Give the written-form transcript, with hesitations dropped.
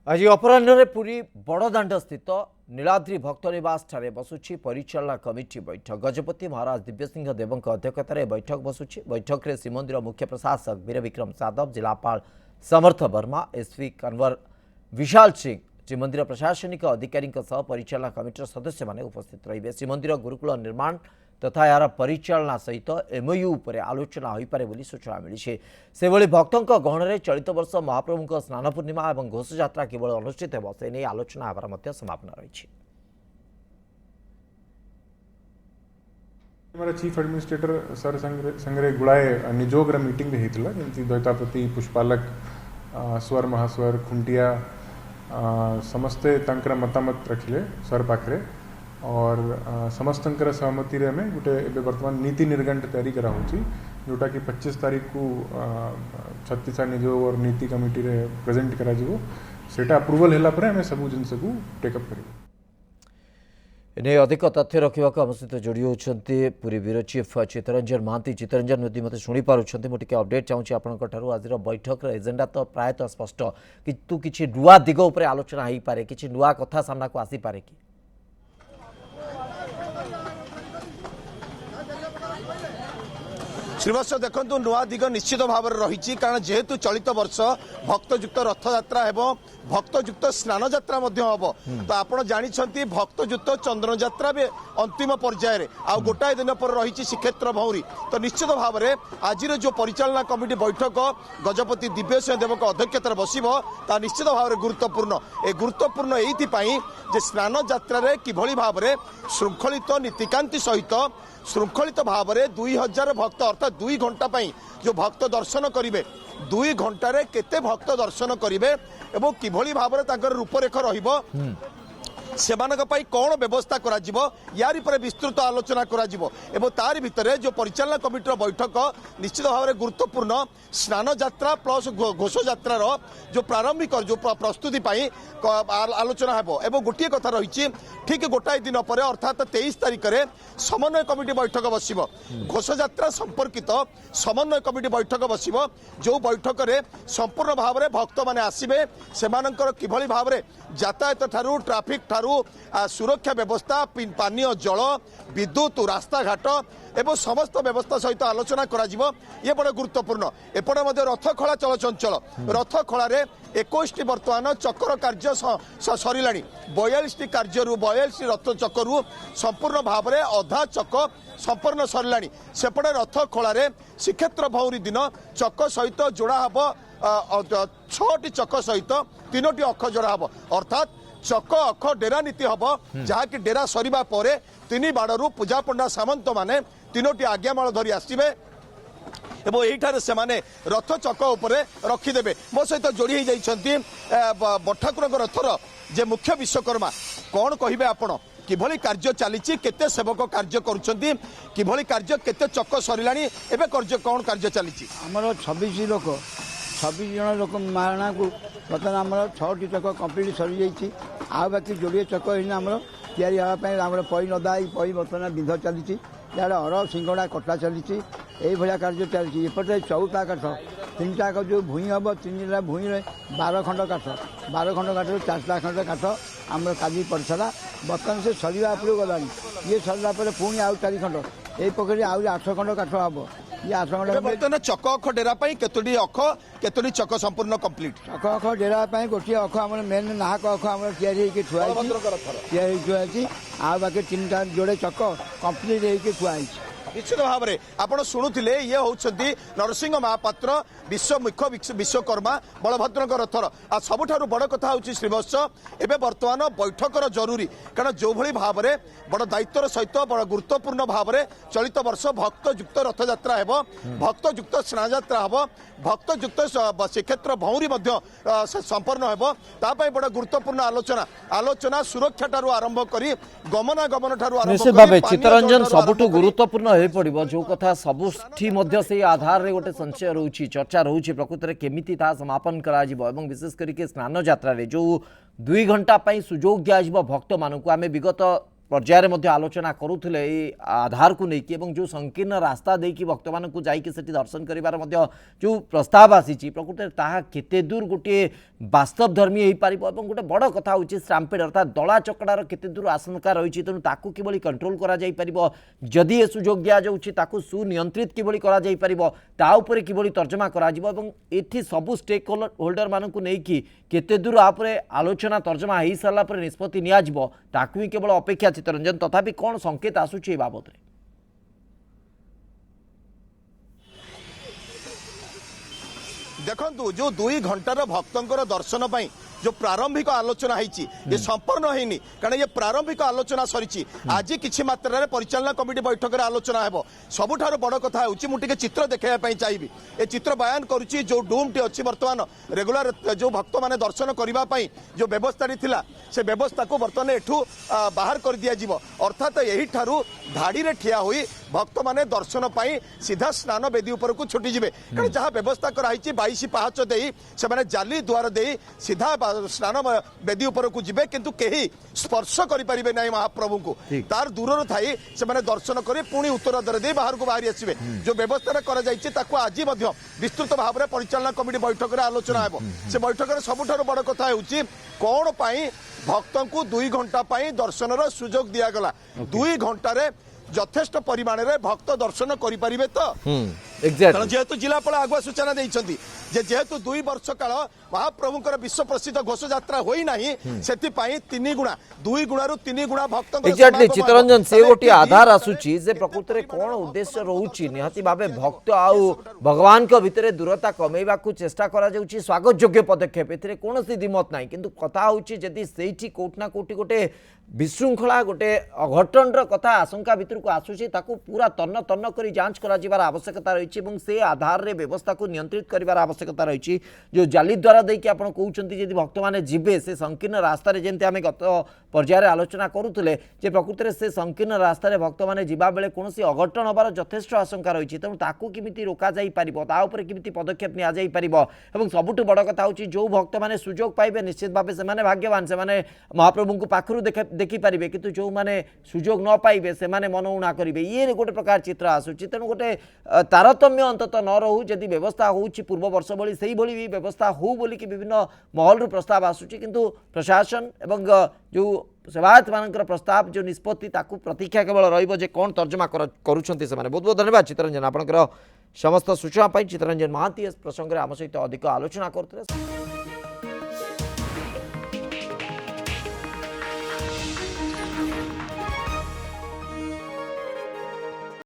आज अपराह्न पुरी बड़दाण्ड स्थित नीलाद्री भक्त निवास ठारे बसुछि परिचालना कमिटी बैठक। गजपति महाराज दिव्यसिंह देव अध्यक्षतार बैठक बसुछि। बैठक में श्रीमंदिर मुख्य प्रशासक वीर विक्रम यादव, जिलापाल समर्थ वर्मा, एसपी कन्वर विशाल सिंह, श्रीमंदिर प्रशासनिक अधिकारी परिचालना कमिटर सदस्य माने उपस्थित रहिबे। श्रीमंदिर गुरुकुल निर्माण तथा यार परिचालना सहित एमओयू उपर आलोचना हो पारे बोली सूचना मिली। से भली भक्तों गहन चलित वर्ष महाप्रभु स्नान पूर्णिमा और घोष यात्रा केवल अनुष्ठित हो से नहीं आलोचना होवार मध्य संभावना रही। हमारा चीफ एडमिनिस्ट्रेटर सर संगे गुड़ाए निजोग मीटिंग होता जमी द्वैतापति, पुष्पालक, स्वर, महास्वर, खुंटिया समस्ते तंकर मतामत रखिले सर पाखे और समस्तंकर सहमति रे हमें गोटे वर्तमान नीति निर्घंट तैयारी करा होची जोटा कि 25 तारीख को छत्तीसा निजोग और नीति कमिटी रे प्रेजेंट करा जिवो। सेटा अप्रूवल हैला परे हमें सब जिनस को टेकअप करिवो। इन्हें अधिक तथ्य रखा आम सहित जोड़ी होती पुरी ब्यूरो चीफ चित्तरंजन महांती। चित्तरंजन नदी मत शुणी पार्टी मुझे अपडेट चाहूँगी आपंकर आज बैठक एजेंडा तो प्रायतः स्पष्ट किंतु किसी नुआ दिग उपर आलोचना हो पारे, किसी नुआ कथा सामना को आसी पारे कि श्रीवत्स देखु नुआ दिग निश्चित भाव रही कारण जेहेतु चलित वर्ष भक्तयुक्त रथयात्रा एवं भक्तयुक्त स्नान यात्रा हम तो आप जानते भक्तयुक्त चंद्र यात्रा भी अंतिम पर्यायर आ गोटाए दिन पर रही श्रीक्षेत्र भौरी। तो निश्चित भाव में आज जो परिचालना कमिटी बैठक गजपति दिव्यसिंह देव अध्यक्षतार बसिबो ता निश्चित भाव में गुरुत्वपूर्ण। ए गुरुत्वपूर्ण एइथिपाई जे स्नान यात्रा किभली भाव में श्रृंखलित नीतिकांति सहित श्रृंखलित भाव में 2000 भक्त अर्थात 2 घंटा जो भक्त दर्शन करेंगे 2 घंटे केते भक्त दर्शन करेंगे एवं किभली भाव में रूपरेख रहिबो सेमानक पाई कौन व्यवस्था करा जिवो यारी पर विस्तृत आलोचना करा जिवो एवं तार भितर जो परिचालना कमिटी बैठक निश्चित भाव में गुरुत्वपूर्ण स्नान यात्रा प्लस घोष यात्रार जो प्रारंभिक जो प्रस्तुति पाई आलोचना हेबो। एवं गोटे कथा रही ठीक गोटाए दिन पर अर्थात 23 तारिख में समन्वय कमिटी बैठक बसिबो। घोष यात्रा संपर्कित समन्वय कमिटी बैठक बसिबो जो बैठक में संपूर्ण भाव में भक्त माने आसिबे सेमानकर किभली भाव में यातायात ठारू ट्राफिक ठारू सुरक्षा व्यवस्था, पानीय जल, विद्युत, रास्ता घाट एवं समस्त व्यवस्था सहित आलोचना करा जिवो। ये बड़ गुरुत्वपूर्ण। एपटे मध्य रथ खला चलचंचल रथ खलार 21 वर्तमान चक्र कार्य सरिलाणी 42 कार्य 42 रथ चक्र संपूर्ण भाव में अधा चक संपूर्ण सरिलाणी। सेपटे रथ खलार श्रीक्षेत्र भौरी दिन चक सहित जोड़ा हम 6टी चक सहित 3टी अख जोड़ा हम अर्थात चक अख डेरा नीति हम जहाँकि डेरा सरिबा परे 3 बाड़ू पूजा पंडा सामंत माने 3टी आज्ञामाल धरी आसवे एवं यही से रथ चक उपरे रखिदेवे। मो सहित जोड़ी जाइछंती बठाकुर रथर जे मुख्य विश्वकर्मा कौन कहिबे आपण किभली कार्य चली केते सेवक कार्य करुछंती किभली कार्य केते चक सरिलाणी एबे कार्य कौन कार्य चली हमर 26 लोक 26 जन लोक मारणा को बर्तमान आमर 6टी चक कम्प्लीट सरी जाइए आ बाकी जोड़े चक आमर तैयारी हाँपाई पई नदा पई बर्तमान विध चली यार अर सिंगड़ा कटा चली यही कार्य चली एपटे चौथा काठ 3टा जो भूई हम 3टा भूई 12 खंड काठ 12 खंड काठ 4टा खंड काठ आम काली पड़ सारा बर्तमान से सरिया उपरू गला ये सरला पुणी आउ 4 खंड यही पकड़ आउ 8 खंड काठ हम ये 8 खंड बर्तमान चक अख डेरा केतोटी अख केतोटी चक संपूर्ण कंप्लीट चक अख डेरा गोटे अख आम मेन नाहक अख आम या आ बाकी 3टा जोड़े चक कंप्लीट होकर थुआई। निश्चित भाव में आपड़ शुणुले ये होती नरसिंह महापात्र विश्व मुख्य विश्वकर्मा बलभद्र रथर आ सबुठारु बड़ कथा हूँ श्रीवत्स एवं बर्तमान बैठकर जरूरी कारण जो भली भाव में बड़ दायित्वर सहित बड़ गुरुत्वपूर्ण भाव में चलित वर्ष भक्तयुक्त रथयात्रा हेब भक्तयुक्त स्नान यात्रा हम भक्तयुक्त श्रीक्षेत्र भौरी संपन्न हेबाई बड़ गुरुत्वपूर्ण आलोचना आलोचना सुरक्षा ठारू आरंभ कर गमनागमन ठारू चित्तरंजन सबुठु गुरुत्वपूर्ण पड़ो जो कथा सबुठी से आधार रे गोटे संचय रोचे चर्चा रोचे प्रकृत में केमिति ता समापन करा जिवो एवं विशेष करके स्नान यात्रा रे जो 2 घंटा सुजोग दिया भक्त मानक आम विगत पर्यायर मध्य आलोचना करुले आधार को लेकिन जो संकीर्ण रास्ता देकी भक्त मान जाकि सेठी दर्शन करिवार मध्य जो प्रस्ताव आसी प्रकृत ताहा केते दूर गोटे वास्तव धर्मी हो पार गोटे बड़ कथा हूँ स्टाम्पेड अर्थात दला चकड़ार केते दूर आशंका रही तेणु ताकू किभली कंट्रोल करा जाई परिबो जदि ए सुजोग दिया जाउछि ताकू सुनियंत्रित किभली करा जाई परिबो ता उपरे किभली तर्जमा करा जिवो एवं एथि सबु स्टेक होल्डर मानकु नेकी केते दूर आपरे आलोचना तर्जमा हो सारा पर निष्पत्ति निया जिवो ताकू ही केवल अपेक्षा चित्तरंजन तथापि कौन संकेत आसुछि ए बाबत रे देखंतु जो 2 घंटार भक्तंकर दर्शन पाई जो प्रारंभिक आलोचना ये संपूर्ण होनी कारण ये प्रारंभिक आलोचना सरी आज किसी मात्रा रे परिचालना कमिटी बैठक रे आलोचना हेबो सबुठार बड़ कथा होची मु टिके चित्र देखाइबा पई चाहिबी ए चित्र बयान करूची जो डूम टी अछि वर्तमान रेगुलर जो भक्त माने दर्शन करिबा पई जो व्यवस्था थिला से व्यवस्था को वर्तमान एठू बाहर कर दिया जीवो अर्थात एही ठारू धाड़ी रे ठिया होई भक्त माने दर्शन पाई सीधा स्नान वेदी ऊपर को छुटी जिवे कारण जहां व्यवस्था कराइची 22 पाहाच देई से माने जाली द्वार देई सीधा स्नान वेदी ऊपर को जिबे किंतु केही स्पर्श करि परिबे नै महाप्रभु को तार दूर थाई से माने दर्शन करे पुणी उत्तर द्वार दे बाहर को बाहरी आसीबे जो व्यवस्था करा जाइछि ताको आज मध्य विस्तृत भाव में परिचालना कमिटी बैठक रे आलोचना हेबो से बैठक रे सबुठार बड़ कथा होउछि कोन पाई भक्तों को 2 घंटा पाई दर्शन रो सुजोग दिया गला 2 घंटा रे यथेष्ट परिमाण रे भक्त दर्शन करि परिबे तो एग्जैक्टली जेहेतु जिलापाल आगुआ सूचना देइछंती जेहेतु 2 वर्ष काल महाप्रभुंकर विश्व प्रसिद्ध घोष यात्रा होई नाही सेति पाई 3 गुणा 2 गुणारु 3 गुणा भक्तंकर एग्जैक्टली चित्तरंजन से गोटे आधार आसुची जे प्रकृत रे कोन उद्देश्य रहउची निहाती भाबे भक्त आउ भगवान को भितरे दूरता कमेबा को चेष्टा करा जाउची स्वागत योग्य पदक्षेप एथिरे कोनोसी दिमत नाही किंतु कथा होउची जदि सेठी कोटना कोटी गोटे विशृंखला गोटे अघटन कथा आशंका भितर को आसुची ताकू पूरा तन्न तन्न करी जांच करा जिबार आवश्यकता रही से आधार रे व्यवस्था को नियंत्रित करिवार आवश्यकता रही जो जाली द्वारा देकी आपण कहउचंती यदि भक्त माने जिबे से संकीर्ण रास्ता रे जेंते आमे गत पर्यायर आलोचना करूतले जे प्रकृत रे से संकीर्ण रास्ता रे भक्त माने जिबा बेले कोनोसी अघटन होबार यथेष्ट आशंका रही तेणु ताकू किमिति रोका जाई परिबो ता ऊपर किमिति पदक्षेप निया जाई परिबो एवं सबुठु बड़ कथा होची जो भक्त माने सुजोग पाइबे निश्चित भाबे से माने भाग्यवान से माने महाप्रभु को पाखरु देखि पारिबे किंतु जो माने सुजोग न पाइबे से माने मनउणा करिवे ये गोटे प्रकार चित्र आसुची तेणु गोटे तारतम्य अंतत न रहू जदि व्यवस्था होउची पूर्व वर्ष भली सेही भली भी व्यवस्था हो बोली कि विभिन्न महल रु प्रस्ताव आसुची किंतु प्रशासन एवं जो सेवायत मानकर प्रस्ताव जो निष्पत्ति ताकू प्रतीक्षा केवल रहिबो जे कोन तर्जमा करूछंती से माने बहुत बहुत धन्यवाद चित्तरंजन आपनकर समस्त सूचना पाई चित्तरंजन महांती प्रसंग रे आम सहित अधिक आलोचना करथले।